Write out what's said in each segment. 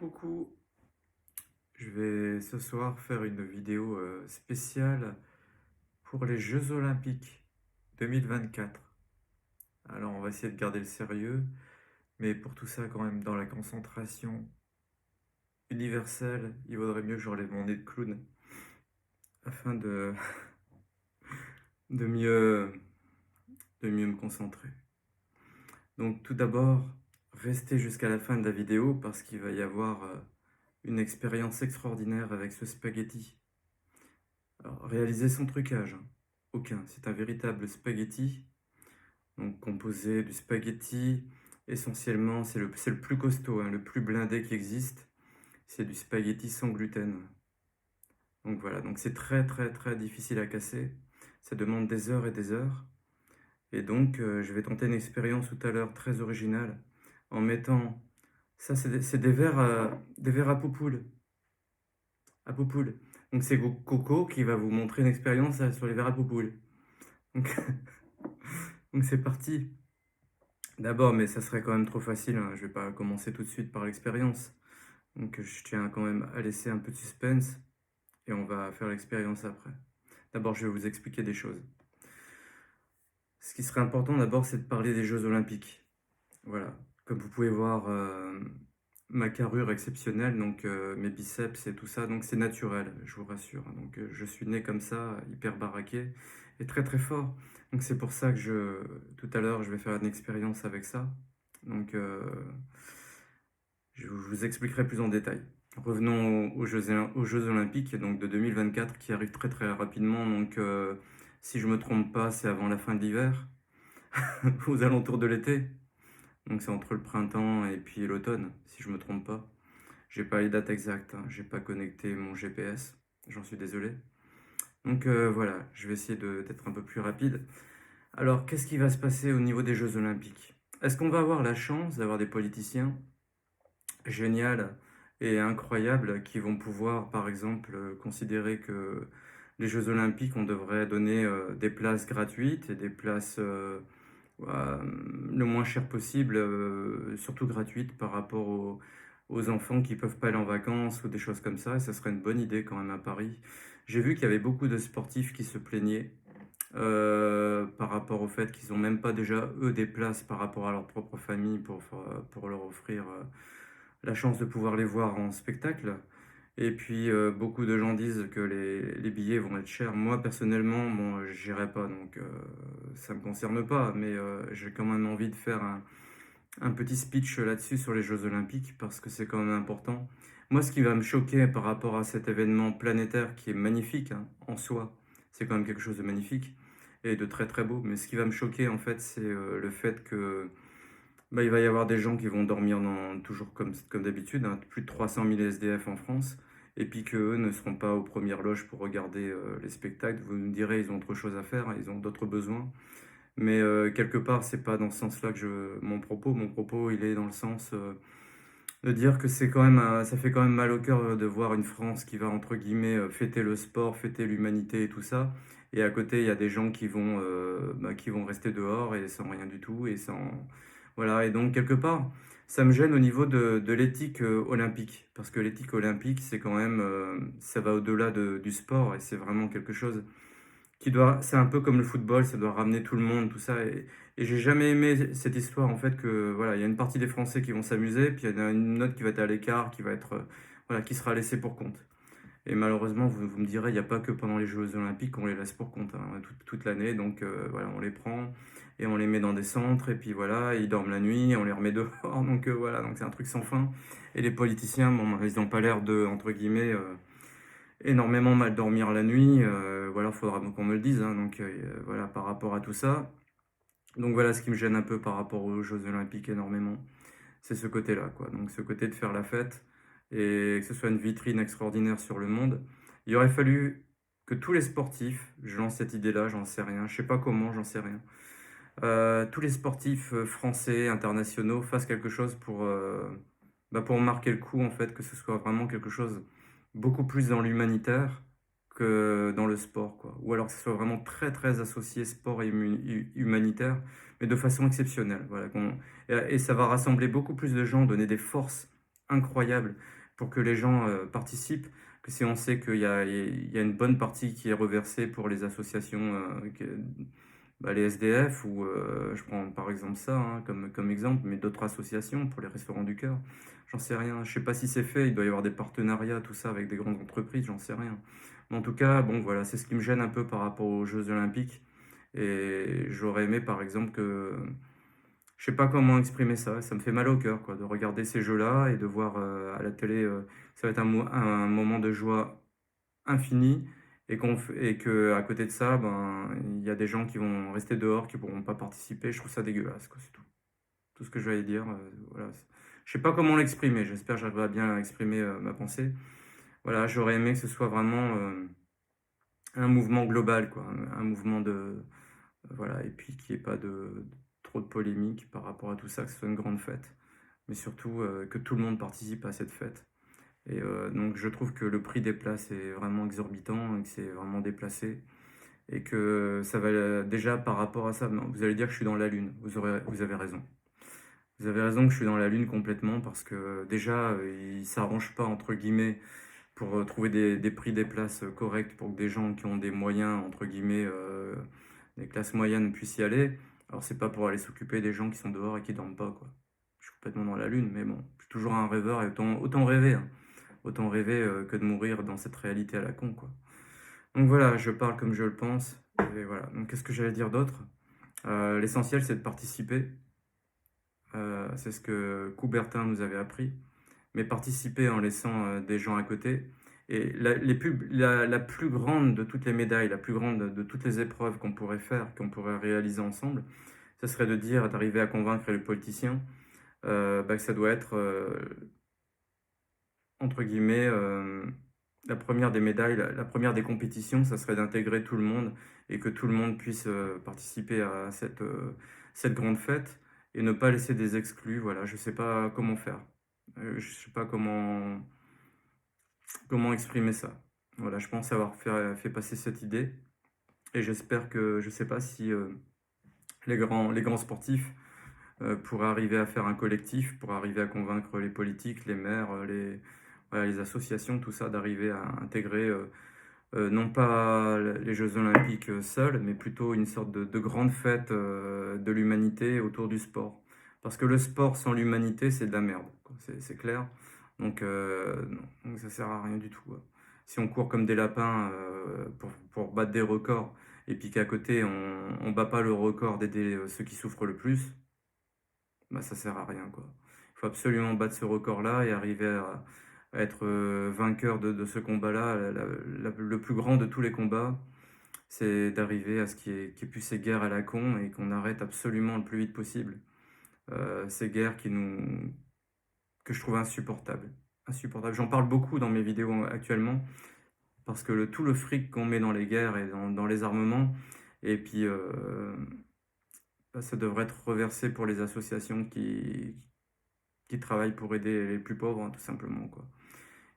Coucou, je vais ce soir faire une vidéo spéciale pour les Jeux Olympiques 2024. Alors on va essayer de garder le sérieux, mais pour tout ça quand même dans la concentration universelle, il vaudrait mieux que j'enlève mon nez de clown afin de mieux, de mieux me concentrer. Donc tout d'abord, restez jusqu'à la fin de la vidéo parce qu'il va y avoir une expérience extraordinaire avec ce spaghetti. Alors, réaliser sans trucage, hein. Aucun. C'est un véritable spaghetti, donc composé du spaghetti, essentiellement, c'est le plus costaud, hein, le plus blindé qui existe. C'est du spaghetti sans gluten. Donc voilà, donc c'est très très très difficile à casser. Ça demande des heures et des heures. Et donc, je vais tenter une expérience tout à l'heure très originale en mettant... Ça, c'est des verres à poupoules. À poupoules. Donc c'est Coco qui va vous montrer une expérience sur les verres à poupoules. Donc, donc c'est parti. D'abord, mais ça serait quand même trop facile, hein. Je vais pas commencer tout de suite par l'expérience. Donc je tiens quand même à laisser un peu de suspense et on va faire l'expérience après. D'abord, je vais vous expliquer des choses. Ce qui serait important d'abord, c'est de parler des Jeux Olympiques. Voilà. Comme vous pouvez voir, ma carrure exceptionnelle, donc mes biceps et tout ça, donc c'est naturel, je vous rassure. Donc je suis né comme ça, hyper baraqué et très très fort. Donc c'est pour ça que tout à l'heure, je vais faire une expérience avec ça. Donc je vous expliquerai plus en détail. Revenons aux Jeux Olympiques donc de 2024 qui arrivent très très rapidement. Donc si je me trompe pas, c'est avant la fin de l'hiver, aux alentours de l'été. Donc c'est entre le printemps et puis l'automne, si je me trompe pas. J'ai pas les dates exactes, hein. J'ai pas connecté mon GPS, j'en suis désolé. Donc voilà, je vais essayer d'être un peu plus rapide. Alors, qu'est-ce qui va se passer au niveau des Jeux Olympiques? Est-ce qu'on va avoir la chance d'avoir des politiciens géniaux et incroyables qui vont pouvoir, par exemple, considérer que les Jeux Olympiques, on devrait donner des places gratuites et des places le moins cher possible, surtout gratuites par rapport aux enfants qui peuvent pas aller en vacances ou des choses comme ça. Et ça serait une bonne idée quand même à Paris. J'ai vu qu'il y avait beaucoup de sportifs qui se plaignaient par rapport au fait qu'ils n'ont même pas déjà eux des places par rapport à leur propre famille pour leur offrir la chance de pouvoir les voir en spectacle. Et puis beaucoup de gens disent que les billets vont être chers. Moi personnellement, bon, j'irai pas, donc ça me concerne pas, mais j'ai quand même envie de faire un petit speech là-dessus sur les Jeux Olympiques parce que c'est quand même important. Moi, ce qui va me choquer par rapport à cet événement planétaire qui est magnifique, hein, en soi, c'est quand même quelque chose de magnifique et de très très beau. Mais ce qui va me choquer en fait, c'est le fait que il va y avoir des gens qui vont dormir toujours comme d'habitude, hein, plus de 300 000 SDF en France, et puis qu'eux ne seront pas aux premières loges pour regarder les spectacles. Vous me direz, ils ont autre chose à faire, hein, ils ont d'autres besoins. Mais quelque part, c'est pas dans ce sens-là que mon propos. Mon propos, il est dans le sens de dire que c'est quand même, ça fait quand même mal au cœur de voir une France qui va, entre guillemets, fêter le sport, fêter l'humanité et tout ça. Et à côté, il y a des gens qui vont rester dehors et sans rien du tout. Et sans... Voilà, et donc quelque part, ça me gêne au niveau de l'éthique olympique. Parce que l'éthique olympique, c'est quand même, ça va au-delà du sport et c'est vraiment quelque chose c'est un peu comme le football, ça doit ramener tout le monde, tout ça. Et j'ai jamais aimé cette histoire, en fait, que voilà, il y a une partie des Français qui vont s'amuser, puis il y en a une autre qui va être à l'écart, qui va être, voilà, qui sera laissée pour compte. Et malheureusement, vous me direz, il n'y a pas que pendant les Jeux Olympiques qu'on les laisse pour compte, hein, toute l'année. Donc voilà, on les prend et on les met dans des centres, et puis voilà, ils dorment la nuit, on les remet dehors. Donc voilà, donc c'est un truc sans fin. Et les politiciens, bon, ils n'ont pas l'air de, entre guillemets, énormément mal dormir la nuit. Voilà, faudra qu'on me le dise, hein. Donc voilà, par rapport à tout ça. Donc voilà ce qui me gêne un peu par rapport aux Jeux Olympiques énormément. C'est ce côté-là, quoi. Donc ce côté de faire la fête et que ce soit une vitrine extraordinaire sur le monde. Il aurait fallu que tous les sportifs, je lance cette idée-là, j'en sais rien, je sais pas comment, j'en sais rien. Tous les sportifs français, internationaux fassent quelque chose pour marquer le coup, en fait, que ce soit vraiment quelque chose beaucoup plus dans l'humanitaire que dans le sport, quoi. Ou alors que ce soit vraiment très très associé sport et humanitaire, mais de façon exceptionnelle. Voilà, et ça va rassembler beaucoup plus de gens, donner des forces incroyable pour que les gens participent, que si on sait qu'il y a une bonne partie qui est reversée pour les associations, bah, les SDF ou je prends par exemple ça hein, comme exemple, mais d'autres associations pour les Restos du Cœur, j'en sais rien. Je sais pas si c'est fait, il doit y avoir des partenariats, tout ça avec des grandes entreprises, j'en sais rien. Mais en tout cas, bon voilà, c'est ce qui me gêne un peu par rapport aux Jeux Olympiques. Et j'aurais aimé par exemple que je sais pas comment exprimer ça, ça me fait mal au cœur quoi, de regarder ces jeux-là et de voir à la télé, ça va être un moment de joie infini et que à côté de ça, ben, il y a des gens qui vont rester dehors, qui pourront pas participer. Je trouve ça dégueulasse, quoi, c'est tout. Tout ce que j'allais dire, voilà. Je sais pas comment l'exprimer, j'espère que j'arriverai à bien exprimer ma pensée. Voilà, j'aurais aimé que ce soit vraiment un mouvement global, quoi, un mouvement de, voilà, et puis qu'il n'y ait pas trop de polémique par rapport à tout ça, que ce soit une grande fête, mais surtout que tout le monde participe à cette fête. Et donc je trouve que le prix des places est vraiment exorbitant et que c'est vraiment déplacé. Et que ça va déjà par rapport à ça, non, vous allez dire que je suis dans la lune. Vous avez raison. Vous avez raison que je suis dans la lune complètement parce que déjà, ils ne s'arrangent pas, entre guillemets, pour trouver des prix des places corrects pour que des gens qui ont des moyens, entre guillemets, des classes moyennes puissent y aller. Alors, c'est pas pour aller s'occuper des gens qui sont dehors et qui dorment pas, quoi. Je suis complètement dans la lune, mais bon, je suis toujours un rêveur et autant rêver, hein. Autant rêver que de mourir dans cette réalité à la con, quoi. Donc voilà, je parle comme je le pense. Et voilà. Donc qu'est-ce que j'allais dire d'autre? L'essentiel, c'est de participer. C'est ce que Coubertin nous avait appris. Mais participer en laissant des gens à côté. Et la plus grande de toutes les médailles, la plus grande de toutes les épreuves qu'on pourrait faire, qu'on pourrait réaliser ensemble, ce serait de dire, d'arriver à convaincre les politiciens bah, que ça doit être entre guillemets, la première des médailles, la première des compétitions, ça serait d'intégrer tout le monde et que tout le monde puisse participer à cette grande fête et ne pas laisser des exclus. Voilà, je ne sais pas comment faire. Je ne sais pas comment exprimer ça. Voilà, je pense avoir fait passer cette idée et j'espère que, je ne sais pas si les grands sportifs pour arriver à faire un collectif, pour arriver à convaincre les politiques, les maires, voilà, les associations, tout ça, d'arriver à intégrer non pas les Jeux Olympiques seuls, mais plutôt une sorte de grande fête de l'humanité autour du sport. Parce que le sport sans l'humanité, c'est de la merde, quoi. C'est clair. Non. Donc ça sert à rien du tout, quoi. Si on court comme des lapins pour battre des records, et puis qu'à côté, on bat pas le record d'aider ceux qui souffrent le plus, bah, ça sert à rien, quoi. Il faut absolument battre ce record-là et arriver à être vainqueur de ce combat-là. Le plus grand de tous les combats, c'est d'arriver à ce qu'il y ait plus ces guerres à la con et qu'on arrête absolument le plus vite possible ces guerres que je trouve insupportables. Insupportables. J'en parle beaucoup dans mes vidéos actuellement parce que tout le fric qu'on met dans les guerres et dans les armements, et puis bah, ça devrait être reversé pour les associations qui travaillent pour aider les plus pauvres, hein, tout simplement, quoi.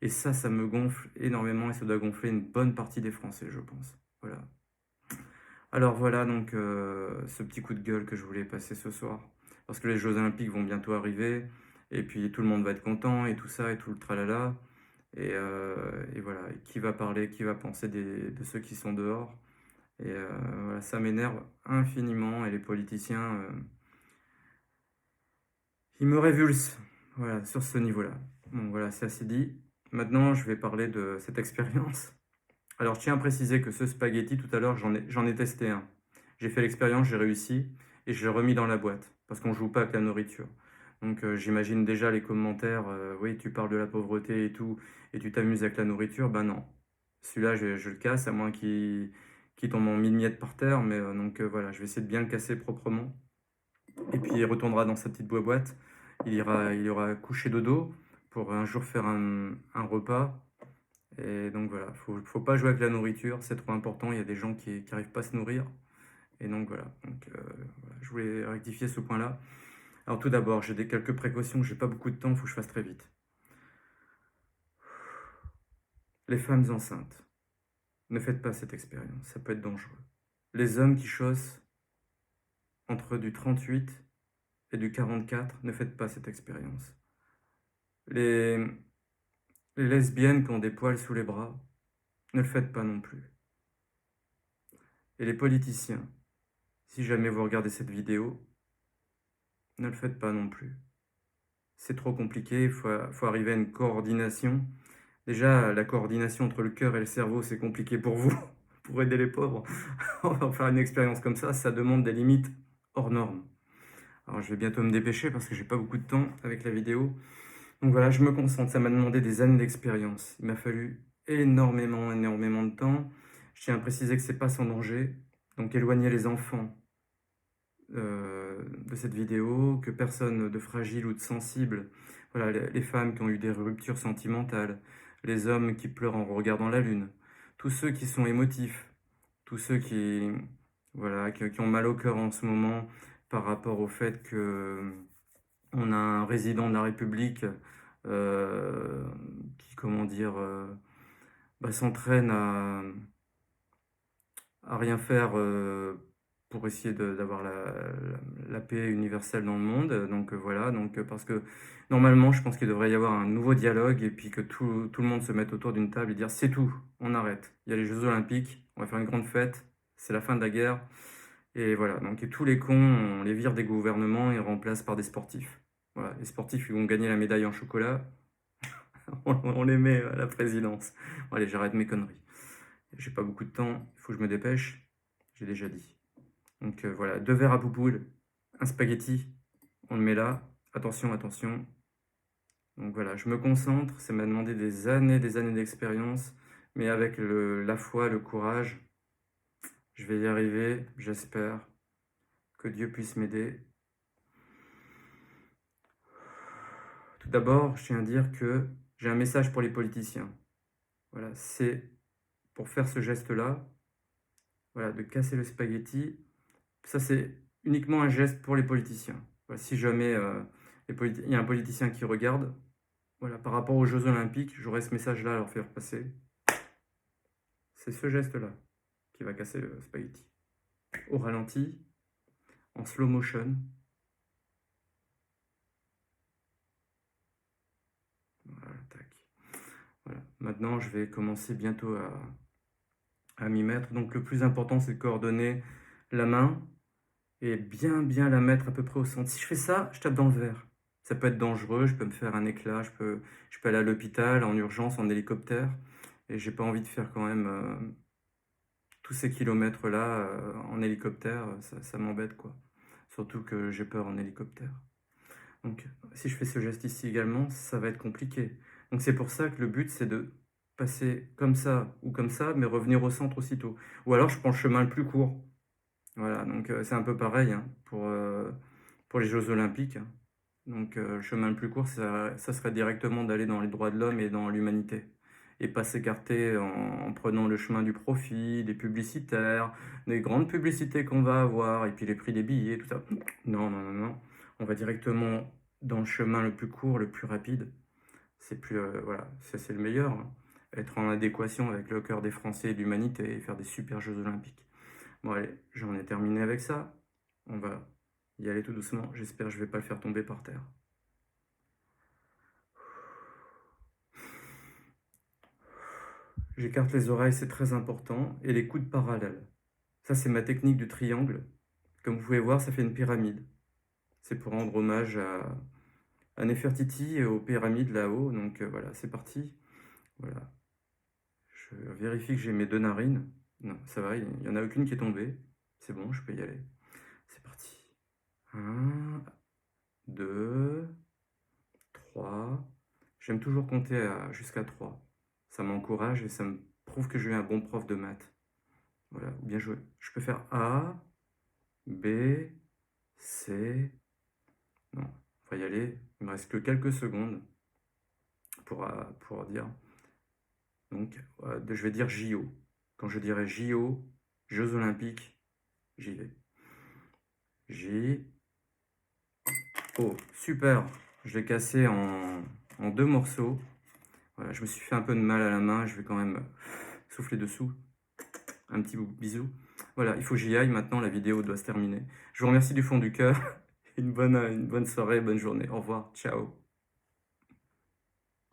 Et ça me gonfle énormément et ça doit gonfler une bonne partie des Français, je pense. Voilà. Alors voilà donc ce petit coup de gueule que je voulais passer ce soir. Parce que les Jeux Olympiques vont bientôt arriver et puis tout le monde va être content et tout ça et tout le tralala. Et voilà, et qui va parler, qui va penser de ceux qui sont dehors. Et voilà, ça m'énerve infiniment et les politiciens, ils me révulsent. Voilà, sur ce niveau-là. Bon voilà, c'est assez dit. Maintenant, je vais parler de cette expérience. Alors, je tiens à préciser que ce spaghetti, tout à l'heure, j'en ai testé un. J'ai fait l'expérience, j'ai réussi, et je l'ai remis dans la boîte, parce qu'on joue pas avec la nourriture. Donc, j'imagine déjà les commentaires, oui, tu parles de la pauvreté et tout, et tu t'amuses avec la nourriture. Ben non. Celui-là, je le casse, à moins qu'il tombe en mille miettes par terre, mais donc voilà, je vais essayer de bien le casser proprement. Et puis, il retournera dans sa petite boîte. Il ira coucher dodo pour un jour faire un repas. Et donc voilà, faut pas jouer avec la nourriture, c'est trop important. Il y a des gens qui n'arrivent pas à se nourrir. Et donc voilà, voilà, je voulais rectifier ce point-là. Alors tout d'abord, j'ai quelques précautions, j'ai pas beaucoup de temps, il faut que je fasse très vite. Les femmes enceintes, ne faites pas cette expérience, ça peut être dangereux. Les hommes qui chaussent entre du 38 et du 44, ne faites pas cette expérience. Les, les lesbiennes qui ont des poils sous les bras, ne le faites pas non plus. Et les politiciens, si jamais vous regardez cette vidéo, ne le faites pas non plus. C'est trop compliqué, faut arriver à une coordination. Déjà, la coordination entre le cœur et le cerveau, c'est compliqué pour vous, pour aider les pauvres. On va faire une expérience comme ça demande des limites hors normes. Alors je vais bientôt me dépêcher parce que j'ai pas beaucoup de temps avec la vidéo. Donc voilà, je me concentre, ça m'a demandé des années d'expérience. Il m'a fallu énormément de temps. Je tiens à préciser que c'est pas sans danger. Donc éloignez les enfants de cette vidéo, que personne de fragile ou de sensible, voilà, les femmes qui ont eu des ruptures sentimentales, les hommes qui pleurent en regardant la lune, tous ceux qui sont émotifs, tous ceux qui, voilà, qui ont mal au cœur en ce moment par rapport au fait que on a un résident de la République qui, comment dire, s'entraîne à rien faire pour essayer d'avoir la paix universelle dans le monde. Donc voilà, donc, parce que normalement, je pense qu'il devrait y avoir un nouveau dialogue et puis que tout le monde se mette autour d'une table et dire c'est tout, on arrête. Il y a les Jeux Olympiques, on va faire une grande fête, c'est la fin de la guerre. Et voilà, donc et tous les cons, on les vire des gouvernements et on remplace par des sportifs. Voilà, les sportifs, ils vont gagner la médaille en chocolat, on les met à la présidence. Bon, allez, j'arrête mes conneries. J'ai pas beaucoup de temps, il faut que je me dépêche, j'ai déjà dit. Donc voilà, 2 verres à bouboule, un spaghetti, on le met là. Attention, attention. Donc voilà, je me concentre, ça m'a demandé des années d'expérience, mais avec la foi, le courage, je vais y arriver, j'espère. Que Dieu puisse m'aider. Tout d'abord, je tiens à dire que j'ai un message pour les politiciens. Voilà, c'est pour faire ce geste-là, voilà, de casser le spaghetti. Ça, c'est uniquement un geste pour les politiciens. Voilà, si jamais il y a un politicien qui regarde, voilà, par rapport aux Jeux Olympiques, j'aurais ce message-là à leur faire passer. C'est ce geste-là qui va casser le spaghetti. Au ralenti, en slow motion. Voilà, tac. Voilà. Maintenant, je vais commencer bientôt à m'y mettre. Donc le plus important, c'est de coordonner la main et bien la mettre à peu près au centre. Si je fais ça, je tape dans le verre. Ça peut être dangereux, je peux me faire un éclat, je peux aller à l'hôpital en urgence, en hélicoptère. Et j'ai pas envie de faire quand même tous ces kilomètres-là en hélicoptère, ça m'embête quoi. Surtout que j'ai peur en hélicoptère. Donc si je fais ce geste ici également, ça va être compliqué. Donc c'est pour ça que le but, c'est de passer comme ça ou comme ça, mais revenir au centre aussitôt. Ou alors je prends le chemin le plus court. Voilà, donc c'est un peu pareil hein, pour les Jeux Olympiques. Hein. Donc le chemin le plus court, ça serait directement d'aller dans les droits de l'homme et dans l'humanité. Et pas s'écarter en prenant le chemin du profit, des publicitaires, des grandes publicités qu'on va avoir, et puis les prix des billets, tout ça. Non. On va directement dans le chemin le plus court, le plus rapide. C'est plus, voilà, ça c'est le meilleur. Hein. Être en adéquation avec le cœur des Français et de l'humanité et faire des super Jeux Olympiques. Bon allez, j'en ai terminé avec ça. On va y aller tout doucement. J'espère que je ne vais pas le faire tomber par terre. J'écarte les oreilles, c'est très important. Et les coudes parallèles. Ça, c'est ma technique du triangle. Comme vous pouvez voir, ça fait une pyramide. C'est pour rendre hommage à Nefertiti et aux pyramides là-haut. Donc voilà, c'est parti. Voilà. Je vérifie que j'ai mes 2 narines. Non, ça va, il n'y en a aucune qui est tombée. C'est bon, je peux y aller. C'est parti. 1, 2, 3. J'aime toujours compter jusqu'à 3. Ça m'encourage et ça me prouve que je suis un bon prof de maths. Voilà, bien joué. Je peux faire A, B, C. Non, on va y aller. Il me reste que quelques secondes pour dire. Donc, je vais dire JO. Quand je dirai JO, Jeux Olympiques, j'y vais. J. Oh, super. Je l'ai cassé en 2 morceaux. Voilà, je me suis fait un peu de mal à la main. Je vais quand même souffler dessous. Un petit bisou. Voilà, il faut que j'y aille maintenant. La vidéo doit se terminer. Je vous remercie du fond du cœur. Une bonne soirée, bonne journée. Au revoir. Ciao.